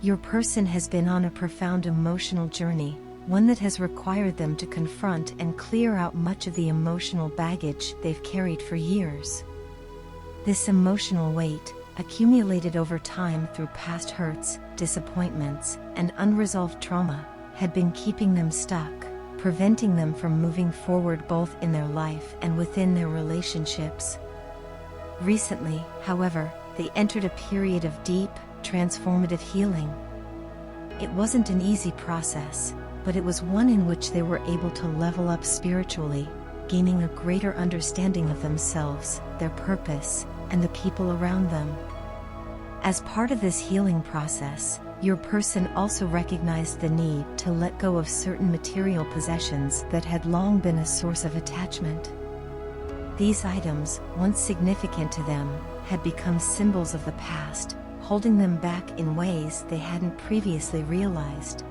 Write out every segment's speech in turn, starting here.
your person has been on a profound emotional journey, one that has required them to confront and clear out much of the emotional baggage they've carried for years. This emotional weight, accumulated over time through past hurts, disappointments, and unresolved trauma, had been keeping them stuck, preventing them from moving forward both in their life and within their relationships. Recently, however, they entered a period of deep, transformative healing. It wasn't an easy process, but it was one in which they were able to level up spiritually, gaining a greater understanding of themselves, their purpose, and the people around them. As part of this healing process, your person also recognized the need to let go of certain material possessions that had long been a source of attachment. These items, once significant to them, had become symbols of the past, holding them back in ways they hadn't previously realized.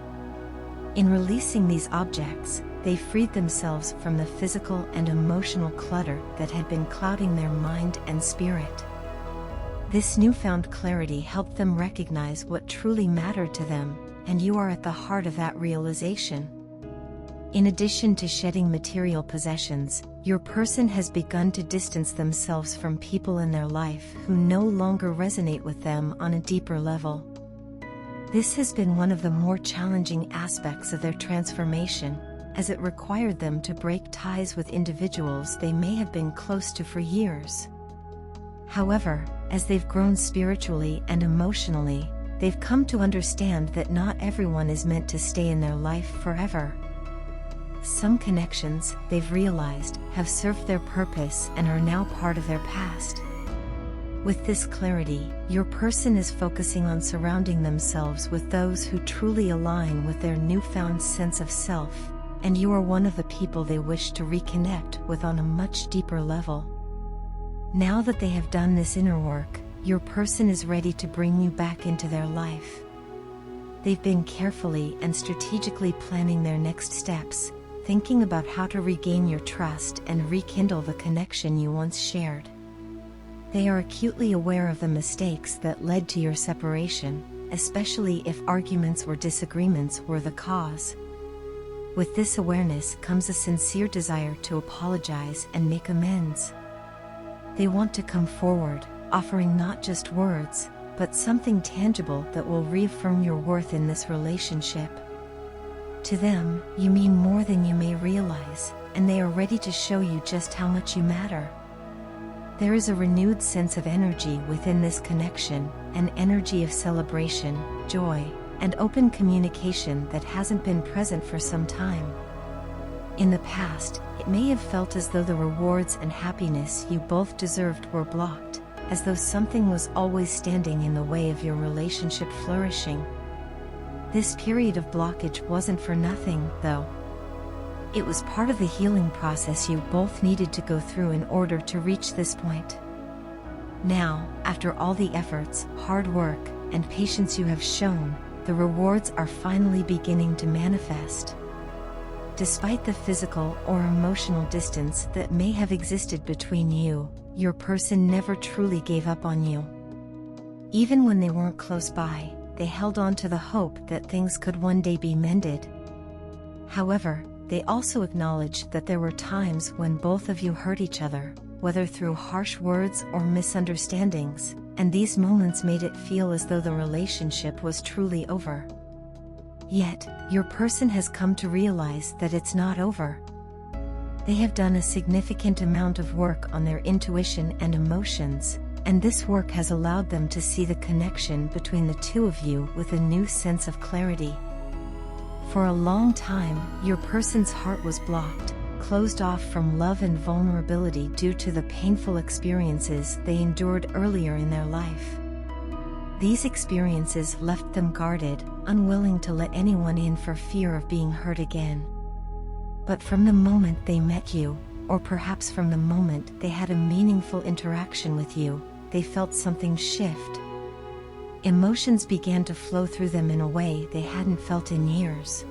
In releasing these objects, they freed themselves from the physical and emotional clutter that had been clouding their mind and spirit. This newfound clarity helped them recognize what truly mattered to them, and you are at the heart of that realization. In addition to shedding material possessions, your person has begun to distance themselves from people in their life who no longer resonate with them on a deeper level. This has been one of the more challenging aspects of their transformation, as it required them to break ties with individuals they may have been close to for years. However, as they've grown spiritually and emotionally, they've come to understand that not everyone is meant to stay in their life forever. Some connections, they've realized, have served their purpose and are now part of their past. With this clarity, your person is focusing on surrounding themselves with those who truly align with their newfound sense of self, and you are one of the people they wish to reconnect with on a much deeper level. Now that they have done this inner work, your person is ready to bring you back into their life. They've been carefully and strategically planning their next steps, thinking about how to regain your trust and rekindle the connection you once shared. They are acutely aware of the mistakes that led to your separation, especially if arguments or disagreements were the cause. With this awareness comes a sincere desire to apologize and make amends. They want to come forward, offering not just words, but something tangible that will reaffirm your worth in this relationship. To them, you mean more than you may realize, and they are ready to show you just how much you matter. There is a renewed sense of energy within this connection, an energy of celebration, joy, and open communication that hasn't been present for some time. In the past, it may have felt as though the rewards and happiness you both deserved were blocked, as though something was always standing in the way of your relationship flourishing. This period of blockage wasn't for nothing, though. It was part of the healing process you both needed to go through in order to reach this point. Now, after all the efforts, hard work, and patience you have shown, the rewards are finally beginning to manifest. Despite the physical or emotional distance that may have existed between you, your person never truly gave up on you. Even when they weren't close by, they held on to the hope that things could one day be mended. However, they also acknowledged that there were times when both of you hurt each other, whether through harsh words or misunderstandings, and these moments made it feel as though the relationship was truly over. Yet, your person has come to realize that it's not over. They have done a significant amount of work on their intuition and emotions, and this work has allowed them to see the connection between the two of you with a new sense of clarity. For a long time, your person's heart was blocked, closed off from love and vulnerability due to the painful experiences they endured earlier in their life. These experiences left them guarded, unwilling to let anyone in for fear of being hurt again. But from the moment they met you, or perhaps from the moment they had a meaningful interaction with you, they felt something shift. Emotions began to flow through them in a way they hadn't felt in years.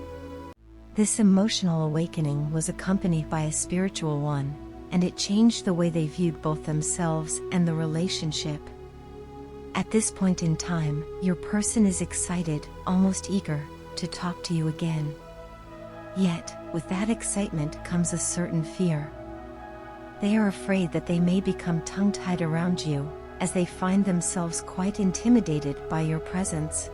This emotional awakening was accompanied by a spiritual one, and it changed the way they viewed both themselves and the relationship. At this point in time, your person is excited, almost eager, to talk to you again. Yet, with that excitement comes a certain fear. They are afraid that they may become tongue-tied around you, as they find themselves quite intimidated by your presence.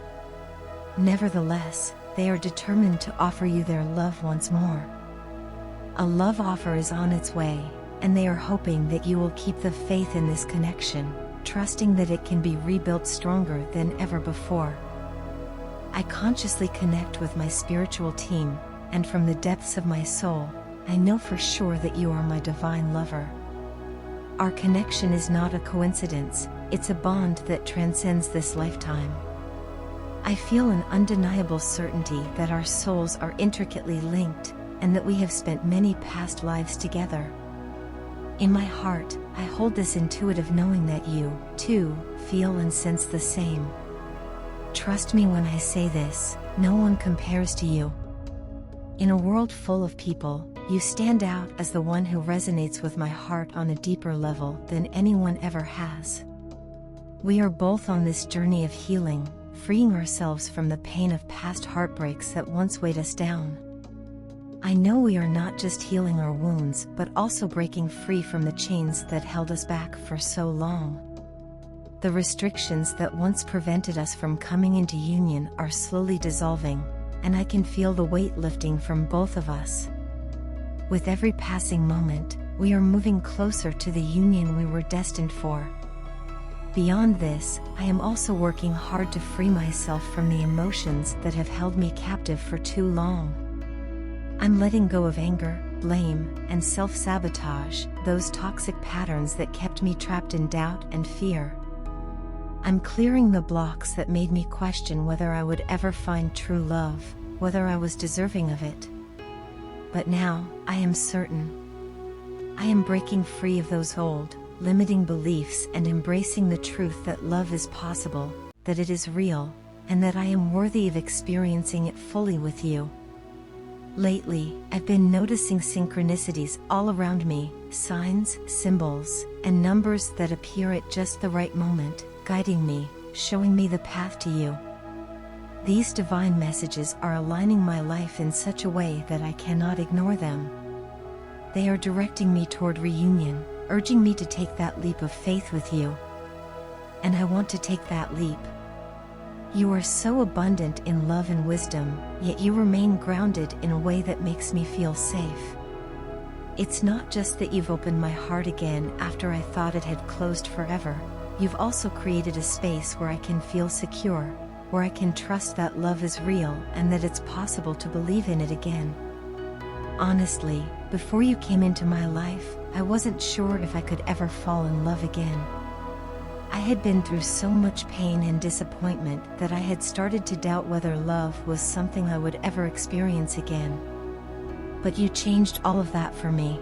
Nevertheless, they are determined to offer you their love once more. A love offer is on its way, and they are hoping that you will keep the faith in this connection, trusting that it can be rebuilt stronger than ever before. I consciously connect with my spiritual team, and from the depths of my soul, I know for sure that you are my divine lover. Our connection is not a coincidence, it's a bond that transcends this lifetime. I feel an undeniable certainty that our souls are intricately linked, and that we have spent many past lives together. In my heart, I hold this intuitive knowing that you, too, feel and sense the same. Trust me when I say this, no one compares to you. In a world full of people, you stand out as the one who resonates with my heart on a deeper level than anyone ever has. We are both on this journey of healing, freeing ourselves from the pain of past heartbreaks that once weighed us down. I know we are not just healing our wounds but also breaking free from the chains that held us back for so long. The restrictions that once prevented us from coming into union are slowly dissolving, and I can feel the weight lifting from both of us. With every passing moment, we are moving closer to the union we were destined for. Beyond this, I am also working hard to free myself from the emotions that have held me captive for too long. I'm letting go of anger, blame, and self-sabotage, those toxic patterns that kept me trapped in doubt and fear. I'm clearing the blocks that made me question whether I would ever find true love, whether I was deserving of it. But now, I am certain. I am breaking free of those old, limiting beliefs and embracing the truth that love is possible, that it is real, and that I am worthy of experiencing it fully with you. Lately, I've been noticing synchronicities all around me, signs, symbols, and numbers that appear at just the right moment, guiding me, showing me the path to you. These divine messages are aligning my life in such a way that I cannot ignore them. They are directing me toward reunion, urging me to take that leap of faith with you. And I want to take that leap. You are so abundant in love and wisdom, yet you remain grounded in a way that makes me feel safe. It's not just that you've opened my heart again after I thought it had closed forever. You've also created a space where I can feel secure, where I can trust that love is real and that it's possible to believe in it again. Honestly, before you came into my life, I wasn't sure if I could ever fall in love again. I had been through so much pain and disappointment that I had started to doubt whether love was something I would ever experience again. But you changed all of that for me.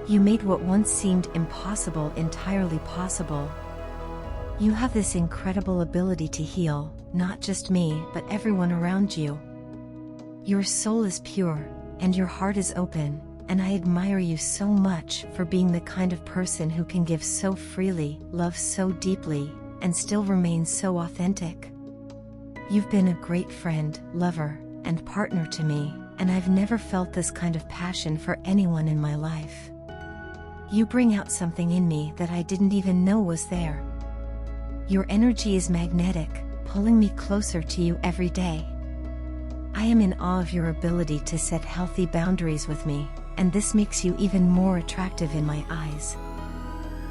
You made what once seemed impossible entirely possible. You have this incredible ability to heal, not just me, but everyone around you. Your soul is pure, and your heart is open, and I admire you so much for being the kind of person who can give so freely, love so deeply, and still remain so authentic. You've been a great friend, lover, and partner to me, and I've never felt this kind of passion for anyone in my life. You bring out something in me that I didn't even know was there. Your energy is magnetic, pulling me closer to you every day. I am in awe of your ability to set healthy boundaries with me, and this makes you even more attractive in my eyes.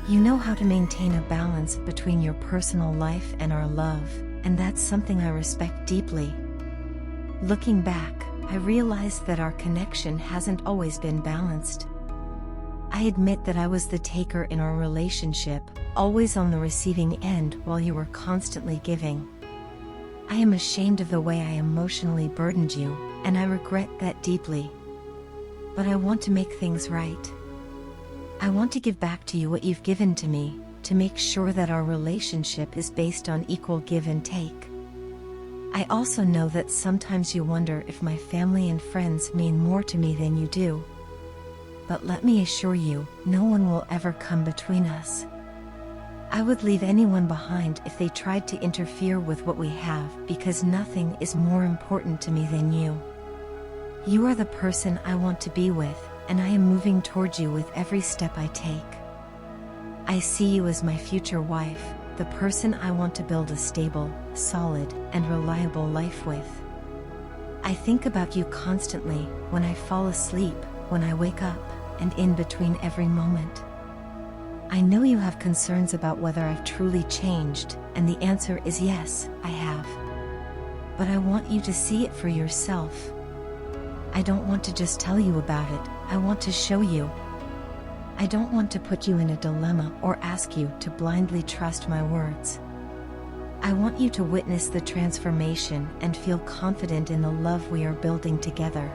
You know how to maintain a balance between your personal life and our love, and that's something I respect deeply. Looking back, I realized that our connection hasn't always been balanced. I admit that I was the taker in our relationship, always on the receiving end while you were constantly giving. I am ashamed of the way I emotionally burdened you, and I regret that deeply. But I want to make things right. I want to give back to you what you've given to me, to make sure that our relationship is based on equal give and take. I also know that sometimes you wonder if my family and friends mean more to me than you do. But let me assure you, no one will ever come between us. I would leave anyone behind if they tried to interfere with what we have, because nothing is more important to me than you. You are the person I want to be with, and I am moving towards you with every step I take. I see you as my future wife, the person I want to build a stable, solid, and reliable life with. I think about you constantly, when I fall asleep, when I wake up, and in between every moment. I know you have concerns about whether I've truly changed, and the answer is yes, I have. But I want you to see it for yourself. I don't want to just tell you about it, I want to show you. I don't want to put you in a dilemma or ask you to blindly trust my words. I want you to witness the transformation and feel confident in the love we are building together.